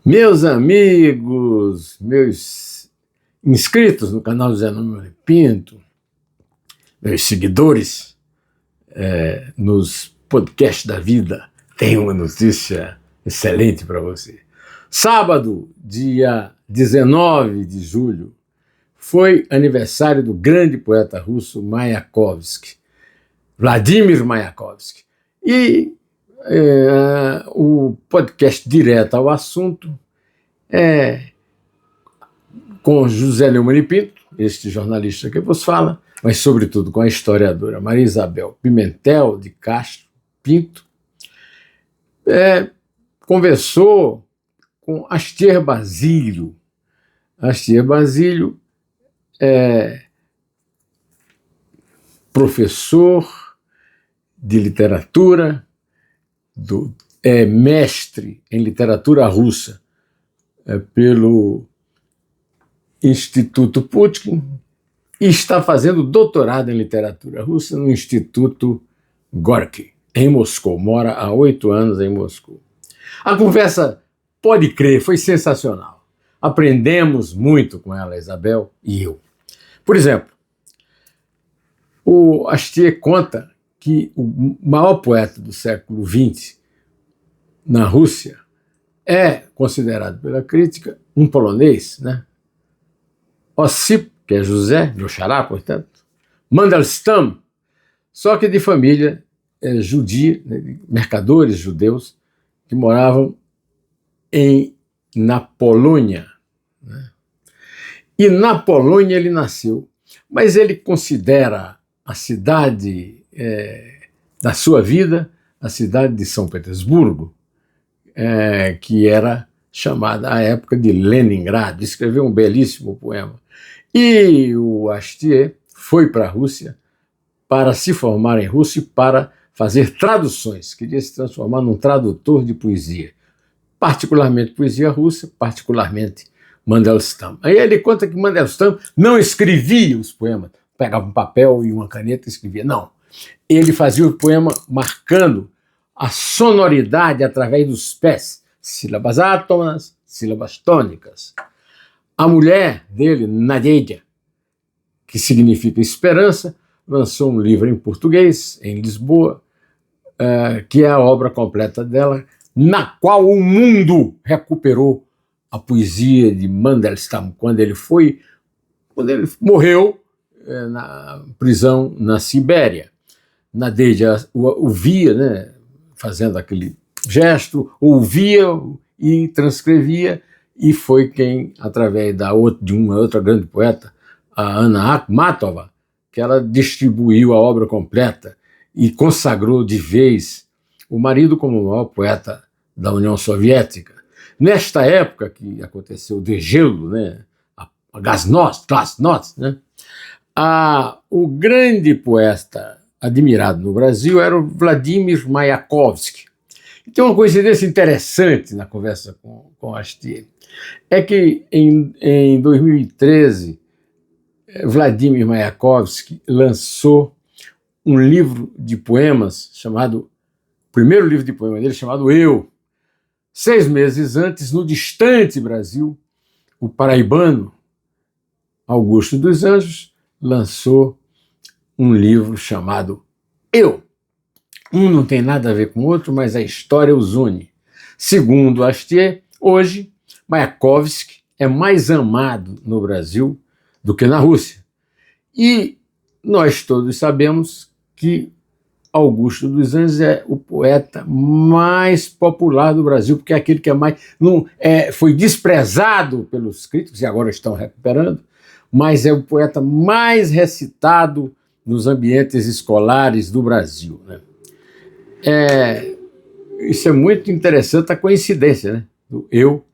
Meus amigos, meus inscritos no canal José Neumann e Pinto, meus seguidores nos podcasts da vida, tenho uma notícia excelente para você. Sábado, dia 19 de julho, foi aniversário do grande poeta russo Mayakovsky, Vladimir Mayakovsky. E o podcast direto ao assunto com José Neumann e Pinto, este jornalista que vos fala, mas sobretudo com a historiadora Maria Isabel Pimentel de Castro Pinto, conversou com Astier Basílio. Astier Basílio é professor de literatura, é mestre em literatura russa pelo Instituto Pushkin e está fazendo doutorado em literatura russa no Instituto Gorky, em Moscou. Mora há 8 anos em Moscou. A conversa, pode crer, foi sensacional. Aprendemos muito com ela, Isabel e eu. Por exemplo, o Astier conta que o maior poeta do século XX na Rússia é considerado pela crítica um polonês, né? Ossip, que é José, meu xará, portanto, Mandelstam, só que de família judia, né, mercadores judeus que moravam na Polônia, né? E na Polônia ele nasceu, mas ele considera a cidade da sua vida, a cidade de São Petersburgo, que era chamada à época de Leningrado. Escreveu um belíssimo poema. E o Astier foi para a Rússia para se formar em russo e para fazer traduções. Queria se transformar num tradutor de poesia, particularmente poesia russa, particularmente Mandelstam. Aí ele conta que Mandelstam não escrevia os poemas, pegava um papel e uma caneta e escrevia. Não. Ele fazia o poema marcando a sonoridade através dos pés, sílabas átonas, sílabas tônicas. A mulher dele, Nadeja, que significa esperança, lançou um livro em português, em Lisboa, que é a obra completa dela, na qual o mundo recuperou a poesia de Mandelstam, quando ele morreu na prisão na Sibéria. Nadeja o via, né, fazendo aquele gesto, ouvia e transcrevia, e foi quem, através de uma outra grande poeta, a Anna Akhmatova, que ela distribuiu a obra completa e consagrou de vez o marido como o maior poeta da União Soviética. Nesta época que aconteceu o degelo, né, a glasnost, né, o grande poeta admirado no Brasil era o Vladimir Mayakovsky. E tem uma coincidência interessante na conversa com Astier, é que em 2013, Vladimir Mayakovsky lançou um livro de poemas o primeiro livro de poemas dele, chamado Eu. 6 meses antes, no distante Brasil, o paraibano Augusto dos Anjos lançou um livro chamado Eu. Um não tem nada a ver com o outro, mas a história os une. Segundo Astier, hoje, Mayakovsky é mais amado no Brasil do que na Rússia. E nós todos sabemos que Augusto dos Anjos é o poeta mais popular do Brasil, porque é aquele que foi desprezado pelos críticos, e agora estão recuperando, mas é o poeta mais recitado nos ambientes escolares do Brasil, né? Isso é muito interessante, a coincidência, né? Do Eu,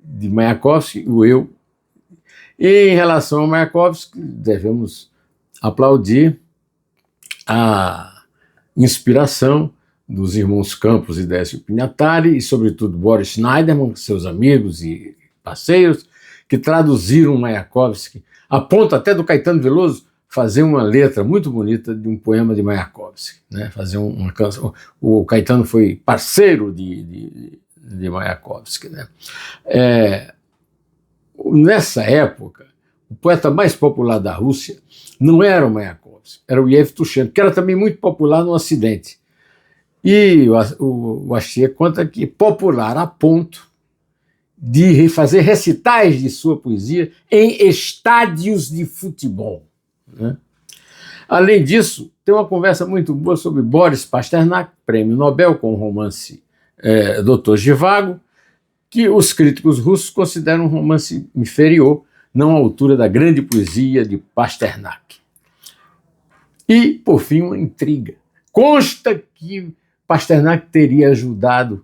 de Mayakovsky, o Eu. E em relação ao Mayakovsky, devemos aplaudir a inspiração dos irmãos Campos e Décio Pinhatari, e sobretudo Boris Schneiderman, seus amigos e parceiros, que traduziram Mayakovsky, a ponto até do Caetano Veloso fazer uma letra muito bonita de um poema de Mayakovsky, né? Fazer uma canção. O Caetano foi parceiro de Mayakovsky, né? Nessa época, o poeta mais popular da Rússia não era o Mayakovsky, era o Yevtushenko, que era também muito popular no Ocidente. E o Astier conta que popular a ponto de fazer recitais de sua poesia em estádios de futebol, né? Além disso, tem uma conversa muito boa sobre Boris Pasternak, prêmio Nobel com o romance Doutor Zhivago, que os críticos russos consideram um romance inferior, não à altura da grande poesia de Pasternak. E, por fim, uma intriga. Consta que Pasternak teria ajudado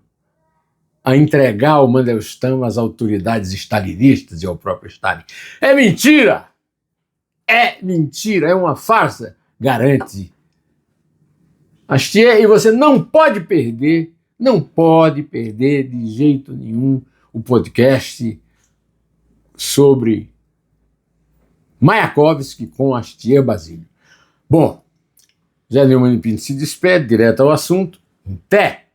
a entregar o Mandelstam às autoridades stalinistas e ao próprio Stalin. É mentira! É mentira, é uma farsa, garante Astier, e você não pode perder de jeito nenhum o podcast sobre Mayakovsky com Astier Basílio. Bom, Zé Neumann e Pinto se despede, direto ao assunto. Até!